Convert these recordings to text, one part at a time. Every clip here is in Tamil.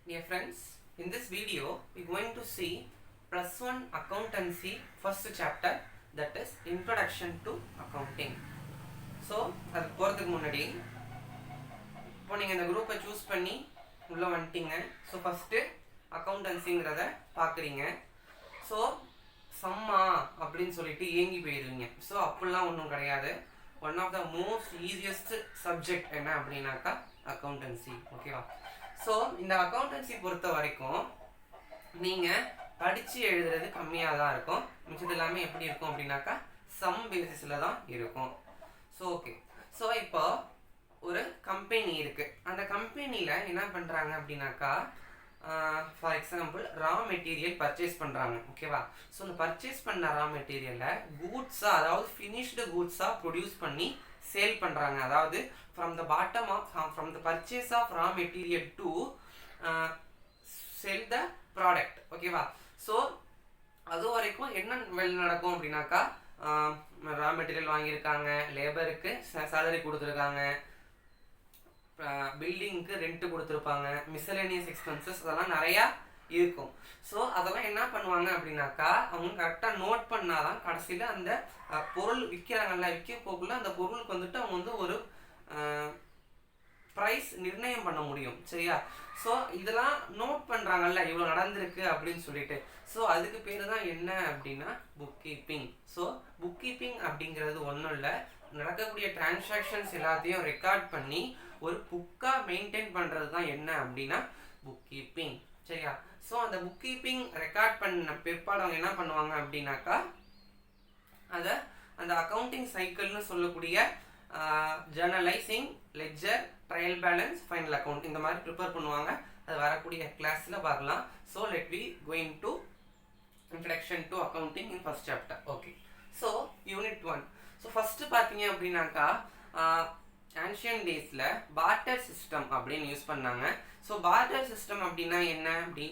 Dear friends, in this video we are going to see plus one accountancy first chapter, that is introduction to accounting. So அது போகிறதுக்கு முன்னாடி இப்போ நீங்கள் இந்த குரூப்பை சூஸ் பண்ணி உள்ளே வந்துட்டீங்க. ஸோ ஃபஸ்ட்டு அக்கௌண்டன்சிங்கிறத பார்க்குறீங்க. ஸோ சம்மா அப்படின்னு சொல்லிட்டு ஏங்கி போயிடுவீங்க. ஸோ அப்படிலாம் ஒன்றும் கிடையாது. One of the most easiest subject என்ன அப்படின்னாக்கா அக்கௌண்டன்சி. ஓகேவா? ஸோ இந்த அக்கௌண்டன்சி பொறுத்த வரைக்கும் நீங்கள் படித்து எழுதுறது கம்மியாக தான் இருக்கும். மிச்சது எல்லாமே எப்படி இருக்கும் அப்படின்னாக்கா சம் பேசிஸில் தான் இருக்கும். ஸோ ஓகே, ஸோ இப்போ ஒரு கம்பெனி இருக்குது. அந்த கம்பெனியில் என்ன பண்ணுறாங்க அப்படின்னாக்கா for example raw material purchase பண்ணுறாங்க. ஓகேவா? ஸோ இந்த பர்ச்சேஸ் பண்ண ரா மெட்டீரியலை கூட்ஸாக, அதாவது ஃபினிஷ்டு கூட்ஸாக ப்ரொடியூஸ் பண்ணி சேல் பண்ணுறாங்க. அதாவது from the purchase of raw material to sell the product. ஓகேவா? ஸோ அது வரைக்கும் என்ன வேலை நடக்கும் அப்படின்னாக்கா ரா மெட்டீரியல் வாங்கியிருக்காங்க, லேபருக்கு சேலரி கொடுத்துருக்காங்க, பில்டிங்க்கு ரெண்ட்டு கொடுத்துருப்பாங்க, மிஸ்சலேனியஸ் எக்ஸ்பென்சஸ் அதெல்லாம் நிறையா இருக்கும். ஸோ அதெல்லாம் என்ன பண்ணுவாங்க அப்படின்னாக்கா அவங்க கரெக்டாக நோட் பண்ணாதான் கடைசியில் அந்த பொருள் விற்கிறாங்கல்ல, விற்க போக்குள்ள அந்த பொருளுக்கு வந்துட்டு அவங்க வந்து ஒரு ப்ரைஸ் நிர்ணயம் பண்ண முடியும். சரியா? ஸோ இதெல்லாம் நோட் பண்ணுறாங்கல்ல, இவ்வளோ நடந்திருக்கு அப்படின்னு சொல்லிட்டு. ஸோ அதுக்கு பேர் தான் என்ன அப்படின்னா book keeping. So book keeping அப்படிங்கிறது ஒன்றும் இல்லை, நடக்கக்கூடிய டிரான்சாக்ஷன்ஸ் எல்லாத்தையும் ரெக்கார்ட் பண்ணி ஒரு புக்காக மெயின்டைன் பண்ணுறது தான் என்ன அப்படின்னா புக் கீப்பிங். சரியா? ஸோ அந்த புக் கீப்பிங் ரெக்கார்ட் பண்ண பிற்பாடு அவங்க என்ன பண்ணுவாங்க அப்படின்னாக்கா அதை அந்த அக்கௌண்டிங் சைக்கிள்னு சொல்லக்கூடிய journalising, ledger, trial balance, final account இந்த மாதிரி ப்ரிப்பேர் பண்ணுவாங்க. அது வரக்கூடிய கிளாஸில் பார்க்கலாம். So let we going to introduction to accounting in first chapter. Okay, so unit 1. So first பார்த்தீங்க அப்படின்னாக்கா ஆன்ஷியன் டேஸில் பார்ட்டர் சிஸ்டம் அப்படின்னு யூஸ் பண்ணாங்க. ஸோ பார்ட்டர் சிஸ்டம் அப்படின்னா என்ன அப்படி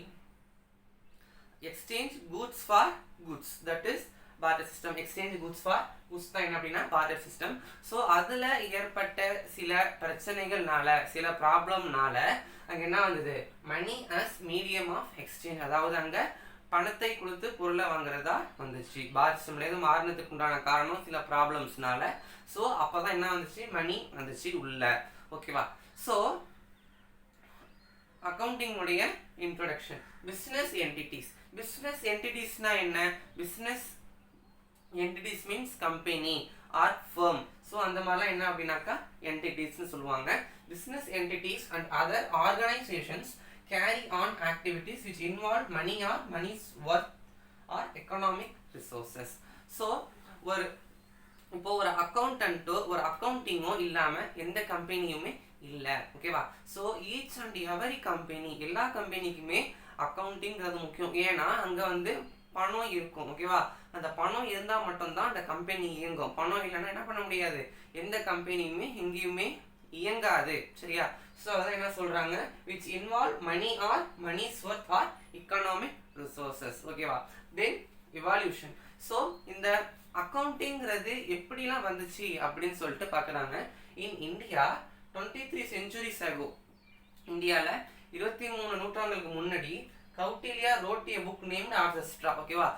exchange goods for goods, that is barter system. Exchange goods for goods தான் என்ன அப்படின்னா பார்ட்டர் சிஸ்டம். ஸோ அதில் ஏற்பட்ட சில பிரச்சனைகள்னால, சில ப்ராப்ளம்னால அங்கே என்ன வந்தது, மணி அஸ் மீடியம் ஆஃப் எக்ஸ்சேஞ்ச், அதாவது அங்கே பணத்தை கொடுத்து பொருளை வாங்குறதா வந்துச்சு. பார்ட்டர் சிஸ்டம்லேருந்து மாறினதுக்கு உண்டான காரணம் சில ப்ராப்ளம்ஸ்னால. ஸோ அப்போ தான் என்ன வந்துச்சு, மணி வந்துச்சு உள்ள. ஓகேவா? ஸோ அக்கௌண்டிங்குடைய இன்ட்ரோடக்ஷன். Business entities. பிஸ்னஸ் என்டிட்டிஸ்னா என்ன? Business entities means company or firm. So அந்த மாதிரிலாம் என்ன அப்படின்னாக்கா என்டிட்டிஸ்னு சொல்லுவாங்க. Business entities and other organisations carry on activities which involve money or money's worth or economic resources. So இப்போ ஒரு அக்கௌண்டன்ட்டோ ஒரு அக்கௌண்டிங்கோ இல்லாமல் எந்த கம்பெனியுமே இல்லை. ஓகேவா? So each and every company, எல்லா கம்பெனிக்குமே அக்கௌண்டிங்கிறது முக்கியம். ஏன்னா அங்கே வந்து பணம் இருக்கும். ஓகேவா? அந்த பணம் இருந்தால் மட்டும்தான் அந்த கம்பெனி இயங்கும். பணம் இல்லைன்னா என்ன பண்ண முடியாது, எந்த கம்பெனியுமே எங்கேயுமே இயங்காது. சரியா? ஸோ அதான் என்ன சொல்கிறாங்க, which involve money or moneys worth or economic resources. ஓகேவா? Then evolution. ஸோ இந்த அக்கௌண்டிங்கிறது எப்படிலாம் வந்துச்சு அப்படின்னு சொல்லிட்டு பார்க்குறாங்க. இன் இந்தியா 23 centuries ago, இந்தியாவில் 23 நூற்றாண்டுக்கு முன்னாடி Kautilya wrote a book named ஆர்கெஸ்ட்ரா. ஓகேவா?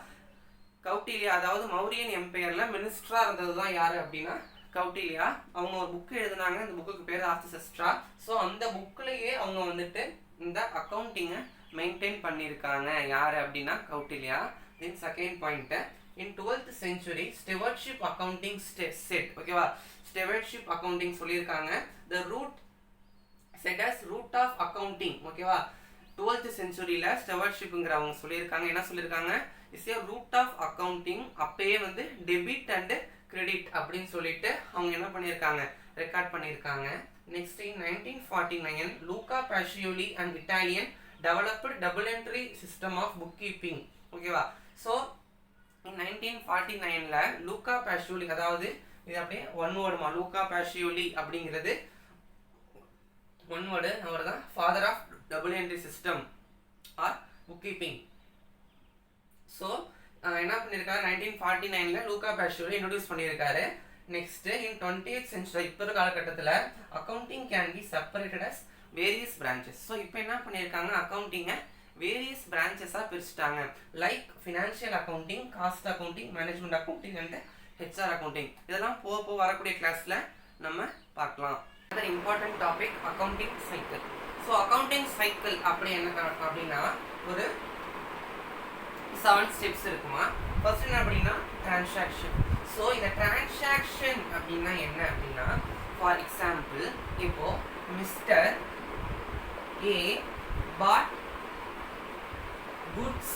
கௌட்டில்யா அதாவது மௌரியன் எம்பையரில் மினிஸ்டராக இருந்தது தான் யார் அப்படின்னா கௌட்டில்யா. அவங்க ஒரு புக்கு எழுதினாங்க, இந்த புக்குக்கு பேர் ஆர்கெஸ்ட்ரா. ஸோ அந்த புக்கிலேயே அவங்க வந்துட்டு இந்த அக்கௌண்டிங்கை மெயின்டைன் பண்ணியிருக்காங்க. யார் அப்படின்னா Kautilya. Then second point, in 12th century stewardship accounting set. ஓகேவா? ஸ்டெவர்ட்ஷிப் அக்கௌண்டிங் சொல்லியிருக்காங்க. The root set as root of accounting. ஓகேவா? 12th centuryல ஸ்டெவர்ட்ஷிப்புங்கிறவங்க சொல்லியிருக்காங்க. என்ன சொல்லியிருக்காங்க, is a root of accounting. அப்பயே வந்து டெபிட் அண்ட் கிரெடிட் அப்படின்னு சொல்லிட்டு அவங்க என்ன பண்ணியிருக்காங்க, ரெக்கார்ட் பண்ணியிருக்காங்க. Next in 1949 Luca Pacioli and Italian developed double entry system of book keeping. ஓகேவா? ஸோ இன் 1949 லூகா பாஷியோலி, அதாவது இது அப்படியே ஒன் வேர்டுமா, லூகா பாஷியோலி அப்படிங்கிறது ஒன் வேர்டு. அவர் தான் father of double entry system or book keeping. So என்ன பண்ணியிருக்காரு, 1949 லூகா பாஷியோலி இன்ட்ரோடியூஸ் பண்ணியிருக்காரு. நெக்ஸ்ட் இன் 20th century இப்போ காலகட்டத்தில் accounting can be separated as various branches. So இப்போ என்ன பண்ணியிருக்காங்க, அக்கௌண்டிங்கை வேரியஸ் பிரான்ச்சஸாக பிரிச்சுட்டாங்க. Like financial accounting, cost accounting, management accounting and HR accounting. இதெல்லாம் போக வரக்கூடிய கிளாஸில் நம்ம பார்க்கலாம். Other important topic accounting cycle. So accounting cycle அப்படி என்ன அப்படின்னா ஒரு 7 ஸ்டெப்ஸ் இருக்குமா. ஃபர்ஸ்ட் என்ன அப்படின்னா டிரான்சாக்ஷன். ஸோ இந்த டிரான்சாக்ஷன் அப்படின்னா என்ன அப்படின்னா, ஃபார் எக்ஸாம்பிள் இப்போ mister A pot goods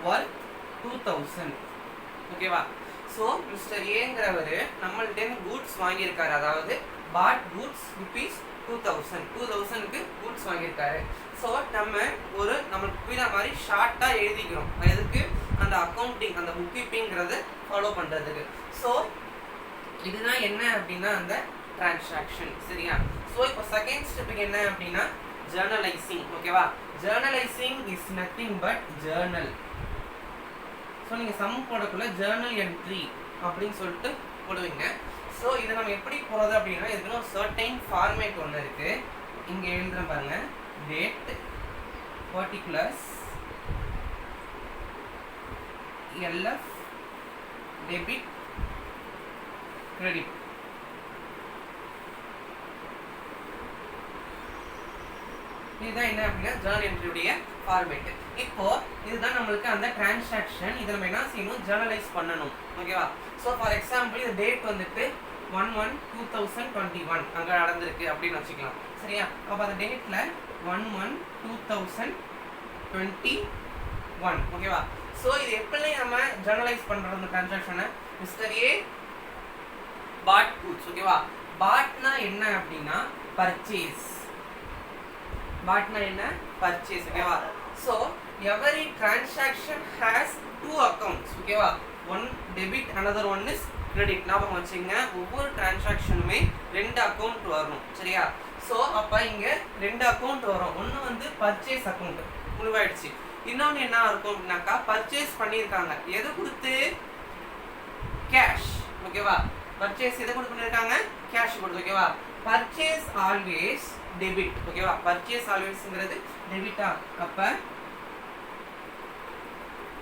worth 2000. ஓகேவா. ஸோ மிஸ்டர் ஏங்கிறவர் நம்மள்ட்ட கூட்ஸ் வாங்கியிருக்காரு, அதாவது பாட் கூட்ஸ் rupees 2000க்கு கூட்ஸ் வாங்கியிருக்காரு. ஸோ நம்மளுக்கு புரியுற மாதிரி ஷார்ட்டாக எழுதிக்கிறோம். எதுக்கு, அந்த அக்கௌண்டிங் அந்த புக் கீப்பிங்கிறத ஃபாலோ பண்ணுறதுக்கு. ஸோ இதுதான் என்ன அப்படின்னா அந்த டிரான்சாக்ஷன். சரியா. ஸோ இப்போ செகண்ட் ஸ்டெப்புக்கு என்ன அப்படின்னா ஜர்னலைசிங். ஓகேவா. Journalising is nothing but journal. So நீங்கள் சம் போடக்குள்ள ஜர்னல் என்ட்ரி அப்படின்னு சொல்லிட்டு போடுவீங்க. ஸோ இதை நம்ம எப்படி போகிறது அப்படின்னா, இதுக்கு ஒரு சர்டைன் ஃபார்மேட் ஒன்று இருக்குது. இங்கே எழுதுற பாருங்க, date, particulars, LF, debit, credit. இதுதான் என்ன அப்படின்னா ஜர்னல் என்ட்ரியுடைய ஃபார்மேட். இப்போ இதுதான் நம்மளுக்கு அந்த டிரான்சாக்ஷன். இதை நம்ம என்ன செய்யணும், ஜர்னலைஸ் பண்ணணும். ஓகேவா. ஸோ ஃபார் எக்ஸாம்பிள் இது டேட் வந்துட்டு 1/1/2021 அங்கே நடந்திருக்கு அப்படின்னு வச்சுக்கலாம். சரியா. அப்போ அந்த டேட்டில் 1/1/2021. ஓகேவா. ஸோ இது எப்படி நம்ம ஜர்னலைஸ் பண்ணுறது அந்த டிரான்சாக்ஷனை, மிஸ்டர் ஏ பாட் கூட்ஸ். ஓகேவா. பாட்னா என்ன அப்படின்னா பர்ச்சேஸ். பாட்னா என்ன, பர்ச்சேஸ். ஓகேவா. So every transaction has 2 accounts. ஓகேவா. One debit, another one is credit. ஞாபகம் வச்சுங்க, ஒவ்வொரு டிரான்சாக்ஷனுமே 2 அக்கௌண்ட் வரும். சரியா. ஸோ அப்போ இங்கே 2 அக்கௌண்ட் வரும். ஒன்று வந்து பர்ச்சேஸ் அக்கௌண்ட் முடிவாயிடுச்சு. இன்னொன்று என்ன இருக்கும் அப்படின்னாக்கா, பர்ச்சேஸ் பண்ணியிருக்காங்க எது கொடுத்து, கேஷ். ஓகேவா. பர்ச்சேஸ் எதை கொடுத்து பண்ணியிருக்காங்க, கேஷ் கொடுத்து. ஓகேவா. Purchase always debit. ஓகேவா. பர்ச்சேஸ் ஆல்வேஸ்ங்கிறது டெபிட்டா. அப்ப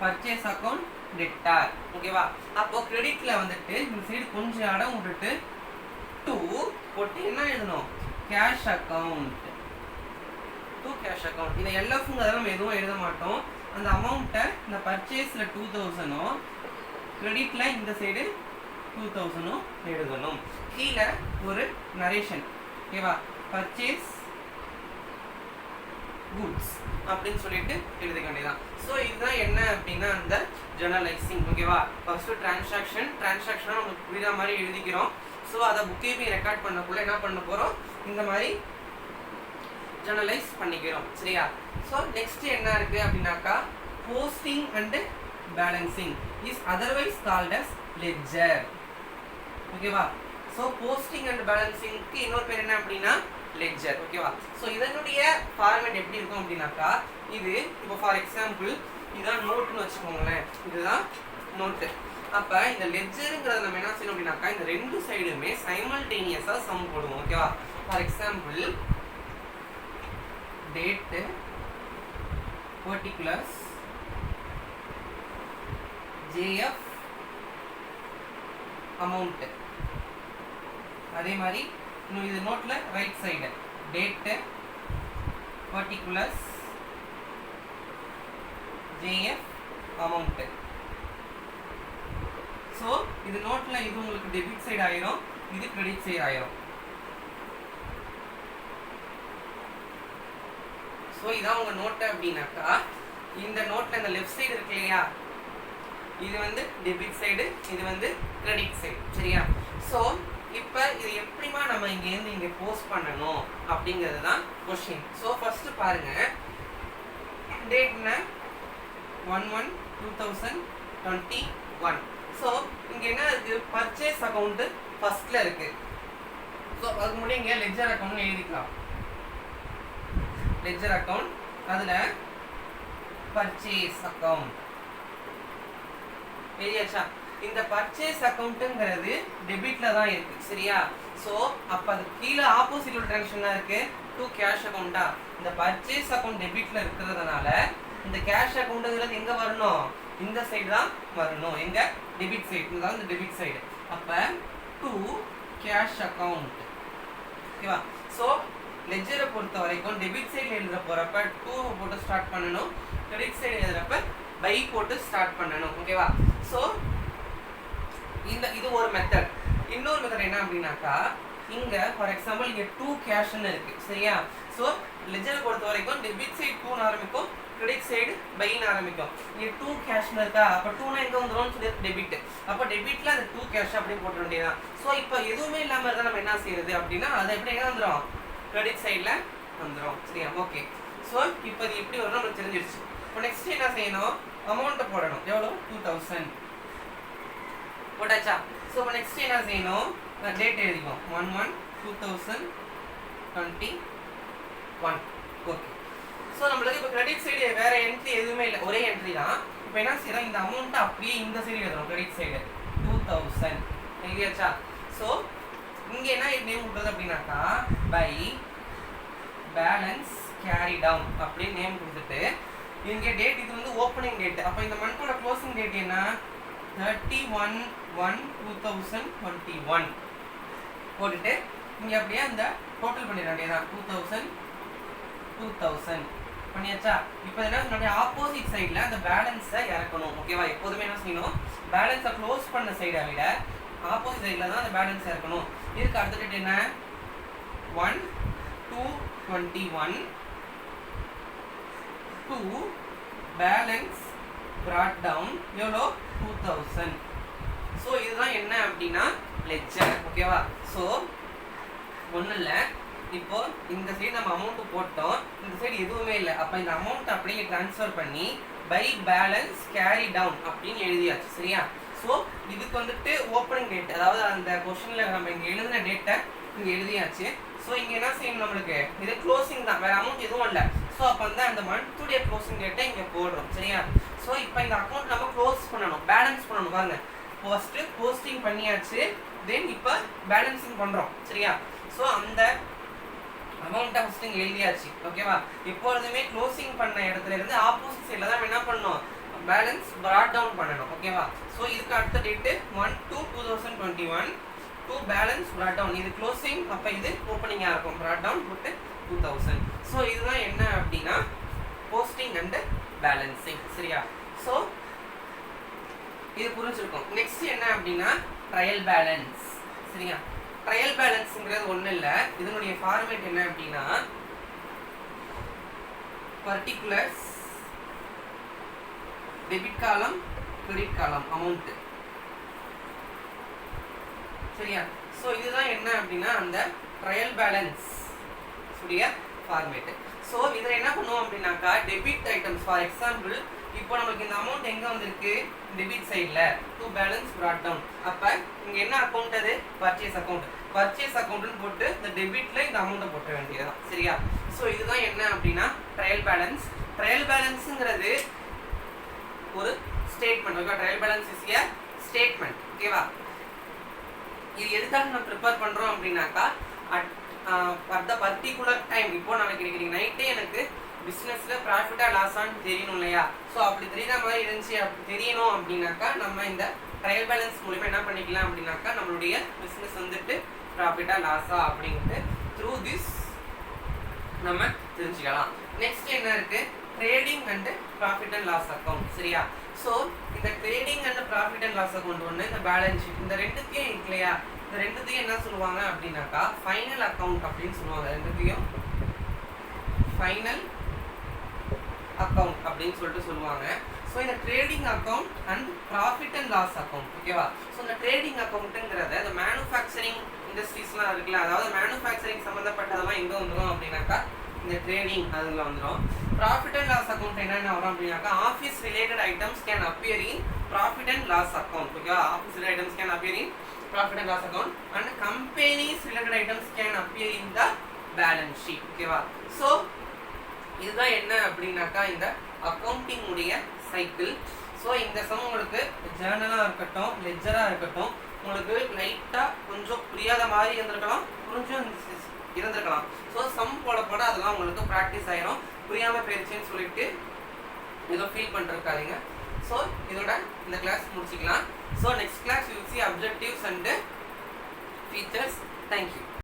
பர்ச்சேஸ் அக்கௌண்ட் டெட்டார். ஓகேவா. அப்போ கிரெடிட்ல வந்துட்டு இந்த சைடு கொஞ்சம் இடம் விட்டுட்டு 2 போட்டு என்ன எழுதணும், கேஷ் அக்கௌண்ட். 2 cash account. இதை எல்எஃப்ங்கிறத நம்ம எதுவும் எழுத மாட்டோம். அந்த அமௌண்ட்டை இந்த பர்ச்சேஸ்ல 2000 கிரெடிட்ல இந்த சைடு 2000 எழுதணும். கீழே ஒரு நரேஷன். ஓகேவா. பர்ச்சேஸ் கூட்ஸ் அப்படின்னு சொல்லிட்டு எழுதிக்க வேண்டியதான். ஸோ இதுதான் என்ன அப்படின்னா அந்த ஜர்னலைசிங். ஓகேவா. ஃபர்ஸ்ட் டிரான்சாக்ஷனை நமக்கு புரியுற மாதிரி எழுதிக்கிறோம். ஸோ அதை புக் கீப்பிங் ரெக்கார்ட் பண்ணக்குள்ள என்ன பண்ண போகிறோம், இந்த மாதிரி ஜர்னலைஸ் பண்ணிக்கிறோம். சரியா. ஸோ நெக்ஸ்ட் என்ன இருக்குது அப்படின்னாக்கா, posting and balancing is otherwise called as ledger. ஓகேவா. ஸோ போஸ்டிங் அண்ட் பேலன்சிங்க்கு இன்னொரு பேர் என்ன அப்படின்னா லெட்ஜர். ஓகேவா. ஸோ இதனுடைய ஃபார்மேட் எப்படி இருக்கும் அப்படின்னாக்கா, இது இப்போ ஃபார் எக்ஸாம்பிள் இதுதான் நோட்டுன்னு வச்சுக்கோங்களேன். இதுதான் நோட்டு. அப்போ இந்த லெட்ஜருங்கிறத நம்ம என்ன செய்யணும் அப்படின்னாக்கா, இந்த 2 சைடுமே சைமல்டேனியஸாக சம் போடுவோம். ஓகேவா. For example date, particulars, JF, amount. அதே மாதிரி இன்னும் இது நோட்ல right side date, particulars, JF, amount. So இது நோட்ல இது உங்களுக்கு டெபிட் சைடு ஆயிரும், இது கிரெடிட் சைடு ஆயிரும். ஸோ இதான் உங்க நோட்டு அப்படின்னாக்கா, இந்த நோட்ல இந்த லெஃப்ட் சைடு இருக்கு இல்லையா, இது வந்து டெபிட் சைடு, இது வந்து கிரெடிட் சைடு. சரியா. ஸோ இப்போ இது எப்படிமா நம்ம இங்கேருந்து இங்கே போஸ்ட் பண்ணணும் அப்படிங்கிறது தான் கொஸ்டின். ஸோ ஃபர்ஸ்ட் பாருங்க, டேட்னா 1/1/2021. ஸோ இங்கே என்ன இருக்கு, பர்ச்சேஸ் அக்கௌண்ட் ஃபர்ஸ்ட்ல இருக்கு. ஸோ அதுக்கு முன்னாடி இங்கே லெட்ஜர் அக்கௌண்ட் எழுதிக்கலாம். லெட்ஜர் அக்கௌண்ட், அதில் பர்ச்சேஸ் அக்கௌண்ட் எழுதியாச்சா. இந்த பர்ச்சேஸ் அக்கௌண்ட்ங்கிறது டெபிட்ல தான் இருக்கு சரியா. ஸோ அப்போ அது கீழே ஆப்போசிட் ட்ரான்சாக்ஷன் தான் இருக்கு டு கேஷ் அக்கௌண்டா. இந்த பர்ச்சேஸ் அக்கௌண்ட் டெபிட்ல இருக்கிறதுனால இந்த கேஷ் அக்கௌண்ட்ங்கிறது எங்க வரணும், இந்த சைடு தான் வரணும். எங்க டெபிட் சைடு, இதுதான் இந்த டெபிட் சைடு. அப்ப டு கேஷ் அக்கௌண்ட் ஓகேவா. ஸோ லெஜரை பொறுத்த வரைக்கும் டெபிட் சைடு எழுதுற போறப்ப 2 போட்டு ஸ்டார்ட் பண்ணணும், கிரெடிட் சைடு எழுதுறப்ப பை போட்டு ஸ்டார்ட் பண்ணணும் ஓகேவா. ஸோ இது ஒரு மெத்தட். இன்னொரு மெத்தட் என்ன அப்படின்னாக்கா இங்க ஃபார் எக்ஸாம்பிள் இங்க 2 கேஷ்னு இருக்கு சரியா. ஸோ லெஜரை பொறுத்த வரைக்கும் டெபிட் சைடு 2 ஆரம்பிக்கும், கிரெடிட் சைடு பைன்னு ஆரம்பிக்கும். இங்க 2 கேஷ்னு இருக்கா, அப்ப 2னா எங்க வந்துரும் சொல்லி டெபிட். அப்ப டெபிட்ல அந்த 2 கேஷ் அப்படியே போட வேண்டியதான். ஸோ இப்போ எதுவுமே இல்லாம இருந்தா நம்ம என்ன செய்யறது அப்படின்னா அதை எப்படி எங்க வந்துரும், கிரெடிட் சைடுல வந்துரும் சரியா. ஓகே ஸோ இப்போ இது எப்படி வரும் நமக்கு தெரிஞ்சிருச்சு. இப்போ நெக்ஸ்ட் என்ன செய்யணும், அமௌண்ட்டை போடணும். எவ்வளோ 2000 போட்டாச்சா. ஸோ இப்போ நெக்ஸ்ட் என்ன செய்யணும், டேட் எழுதிக்கும் 1/1/2021 ஓகே. ஸோ நம்மளுக்கு இப்போ கிரெடிட் சைடு வேற என்ட்ரி எதுவுமே இல்லை, ஒரே என்ட்ரி தான். இப்போ என்ன செய்யறோம், இந்த அமௌண்ட்டை அப்படியே இந்த சைடு எழுதுறோம், கிரெடிட் சைடு 2000 எழுதியாச்சா. ஸோ இங்கே என்ன நேம் கொடுக்குறது அப்படின்னாக்கா பை பேலன்ஸ் கேரி டவுன் அப்படின்னு நேம் கொடுத்துட்டு இங்கே டேட் இது வந்து ஓப்பனிங் டேட். அப்போ இந்த மந்த்தோட க்ளோசிங் டேட் என்ன 31/1/2021 போட்டுட்டு இங்கே அப்படியே அந்த டோட்டல் பண்ணிட வேண்டியதான் 2000 பண்ணியாச்சா. இப்போ என்ன நம்மளுடைய ஆப்போசிட் சைடில் அந்த பேலன்ஸை இறக்கணும் ஓகேவா. எப்போதுமே என்ன செய்யணும், பேலன்ஸை க்ளோஸ் பண்ண சைடை விட ஆப்போசிட் சைடில் தான் அந்த பேலன்ஸ் இறக்கணும். இதுக்கு அடுத்த டேட் என்ன 1/2/21 to balance brought down எவ்வளோ 2000. ஸோ இதுதான் என்ன அப்படின்னா லெட்ஜர் ஓகேவா. ஸோ ஒன்றும் இல்லை, இப்போ இந்த சைடு நம்ம அமௌண்ட் போட்டோம், இந்த சைடு எதுவுமே இல்லை. அப்போ இந்த அமௌண்ட் அப்படியே ட்ரான்ஸ்ஃபர் பண்ணி பை பேலன்ஸ் கேரி டவுன் அப்படின்னு எழுதியாச்சு சரியா. ஸோ இதுக்கு வந்துட்டு ஓப்பனிங் டேட், அதாவது அந்த கொஸ்டினில் நம்ம இங்கே எழுதின டேட்டை இங்கே எழுதியாச்சு. ஸோ இங்கே என்ன செய்யணும், நம்மளுக்கு இது க்ளோசிங் தான், வேறு அமௌண்ட் எதுவும் இல்லை. ஸோ அப்போ வந்து அந்த மந்த்துடைய க்ளோசிங் டேட்டை இங்கே போடுறோம் சரியா. ஸோ இப்போ இந்த அக்கௌண்ட் நம்ம க்ளோஸ் பண்ணணும், பேலன்ஸ் பண்ணணும். பாருங்க ஃபர்ஸ்ட்டு போஸ்டிங் பண்ணியாச்சு, தென் இப்போ பேலன்சிங் பண்ணுறோம் சரியா. ஸோ அந்த அமௌண்ட்டை ஃபஸ்ட்டு இங்கே எழுதியாச்சு ஓகேவா. எப்பொழுதுமே க்ளோசிங் பண்ண இடத்துல இருந்து ஆப்போசிட் சைடில் தான் என்ன பண்ணணும், பேலன்ஸ் brought down பண்ணணும் ஓகேவா. ஸோ இதுக்கு அடுத்த date 1/2/2021 to balance brought down. இது க்ளோசிங், அப்போ இது ஓப்பனிங்காக இருக்கும், brought down போட்டு 2000. ஸோ இதுதான் என்ன அப்படின்னா போஸ்டிங் அண்ட் பேலன்சிங் சரியா. ஸோ இது புரிஞ்சிருக்கும். நெக்ஸ்ட் என்ன அப்படின்னா ட்ரையல் பேலன்ஸ் சரியா. ட்ரையல் பேலன்ஸ்ங்கிறது ஒன்றும் இல்லை, இதனுடைய ஃபார்மேட் என்ன அப்படின்னா பர்டிகுலர்ஸ் டெபிட் காலம் கிரெடிட் காலம் அமௌண்ட் சரியா. ஸோ இதுதான் என்ன அப்படின்னா அந்த ட்ரையல் பேலன்ஸ் உடைய ஃபார்மேட். ஸோ இதில் என்ன பண்ணுவோம் அப்படின்னாக்கா டெபிட் ஐட்டம்ஸ் ஃபார் எக்ஸாம்பிள் இப்போ நமக்கு இந்த அமௌண்ட் எங்கே வந்திருக்கு, டெபிட் சைடில் டு பேலன்ஸ் brought down. அப்போ இங்கே என்ன அக்கௌண்ட், அது பர்ச்சேஸ் அக்கௌண்ட். பர்ச்சேஸ் அக்கௌண்ட்னு போட்டு இந்த டெபிட்டில் இந்த அமௌண்ட்டை போட்ட வேண்டியதுதான் சரியா. ஸோ இதுதான் என்ன அப்படின்னா ட்ரையல் பேலன்ஸ். ட்ரையல் பேலன்ஸுங்கிறது ஒரு statement okay. Trial balance is a statement ஓகேவா. இது எதுக்காக நம்ம ப்ரிப்பேர் பண்ணுறோம் அப்படின்னாக்கா அட் த பர்டிகுலர் டைம், இப்போ நாளைக்கு இன்னைக்கு நைட்டே எனக்கு பிஸ்னஸில் ப்ராஃபிட்டாக லாஸான்னு தெரியணும் இல்லையா. ஸோ அப்படி தெரியுற மாதிரி இருந்துச்சு, அப்படி தெரியணும் அப்படின்னாக்கா நம்ம இந்த ட்ரையல் பேலன்ஸ் மூலிமா என்ன பண்ணிக்கலாம் அப்படின்னாக்கா நம்மளுடைய பிஸ்னஸ் வந்துட்டு ப்ராஃபிட்டாக லாஸா அப்படின்ட்டு த்ரூ திஸ் நம்ம தெரிஞ்சுக்கலாம். நெக்ஸ்ட் என்ன இருக்குது, trading and profit and loss account சரியா. ஸோ இந்த trading and profit and loss account ஒன்று, இந்த பேலன்ஸ் ஷீட், இந்த ரெண்டுத்தையும் இருக்கு இல்லையா. இந்த ரெண்டுத்தையும் என்ன சொல்லுவாங்க அப்படின்னாக்கா ஃபைனல் அக்கௌண்ட் அப்படின்னு சொல்லுவாங்க. ரெண்டுத்தையும் ஃபைனல் அக்கௌண்ட் அப்படின்னு சொல்லிட்டு சொல்லுவாங்க. ஸோ இந்த trading account and profit and loss account ஓகேவா. ஸோ இந்த ட்ரேடிங் அக்கௌண்ட்டுங்கிறத இந்த மேனுஃபேக்சரிங் இண்டஸ்ட்ரீஸ்லாம் இருக்குல்ல, அதாவது மேனுஃபேக்சரிங் சம்மந்தப்பட்டதெல்லாம் எங்கே வந்துடும் அப்படின்னாக்கா இந்த ட்ரேடிங் அதில் வந்துடும். ப்ராஃபிட் அண்ட் லாஸ் அக்கௌண்ட் என்னென்ன வரும் அப்படின்னாக்கா office related items can appear in profit and loss account ஓகேவா. Office related items can appear in profit and loss account and companies related items can appear in the balance sheet ஓகேவா. ஸோ இதுதான் என்ன அப்படின்னாக்கா இந்த அக்கௌண்டிங் உடைய சைக்கிள். ஸோ இந்த சம் உங்களுக்கு ஜேர்னலாக இருக்கட்டும் லெஜராக இருக்கட்டும் உங்களுக்கு லைட்டாக கொஞ்சம் புரியாத மாதிரி இருந்திருக்கலாம், புரிஞ்சும் இருந்திருக்கலாம். ஸோ சம் போட அதெல்லாம் உங்களுக்கு ப்ராக்டிஸ் ஆயிரும். புரியாமல் போயிடுச்சுன்னு சொல்லிட்டு ஏதோ ஃபீல் பண்ணிருக்காதீங்க. ஸோ இதோட இந்த கிளாஸ் முடிச்சுக்கலாம். So next class you see objectives and features. Thank you.